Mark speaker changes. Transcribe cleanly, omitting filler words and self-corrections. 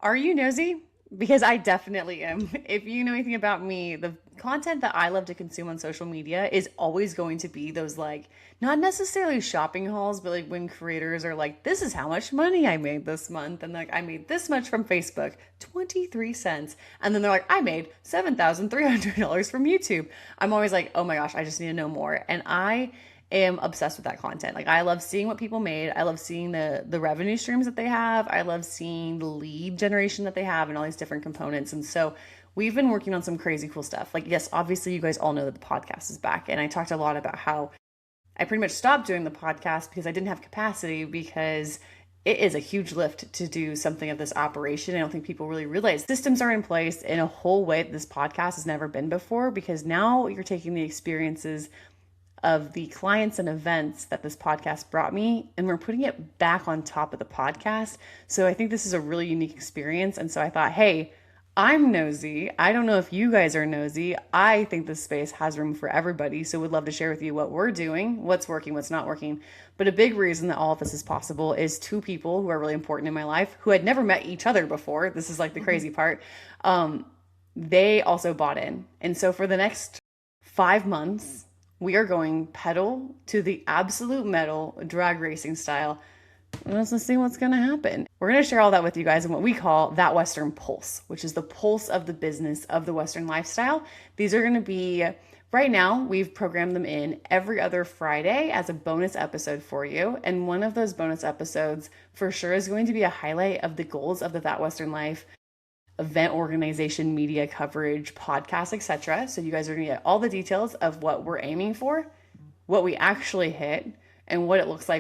Speaker 1: Are you nosy? Because I definitely am. If you know anything about me, the content that I love to consume on social media is always going to be those like not necessarily shopping hauls, but like when creators are like, this is how much money I made this month. And like, I made this much from Facebook, 23 cents. And then they're like, I made $7,300 from YouTube. I'm always like, oh my gosh, I just need to know more. And I am obsessed with that content. Like I love seeing what people made. I love seeing the revenue streams that they have. I love seeing the lead generation that they have and all these different components. And so we've been working on some crazy cool stuff. Like yes, obviously you guys all know that the podcast is back, and I talked a lot about how I pretty much stopped doing the podcast because I didn't have capacity because it is a huge lift to do something of this operation. I don't think people really realize systems are in place in a whole way that this podcast has never been before, because now you're taking the experiences of the clients and events that this podcast brought me, and we're putting it back on top of the podcast. So I think this is a really unique experience. And so I thought, hey, I'm nosy. I don't know if you guys are nosy. I think this space has room for everybody. So would love to share with you what we're doing, what's working, what's not working. But a big reason that all of this is possible is two people who are really important in my life who had never met each other before. This is like the crazy part. They also bought in. And so for the next 5 months, we are going pedal to the absolute metal, drag racing style. Let's see what's going to happen. We're going to share all that with you guys in what we call that Western Pulse, which is the pulse of the business of the Western lifestyle. These are going to be, right now, we've programmed them in every other Friday as a bonus episode for you. And one of those bonus episodes for sure is going to be a highlight of the goals of the That Western Life event organization, media coverage, podcast, etc. So you guys are going to get all the details of what we're aiming for, what we actually hit, and what it looks like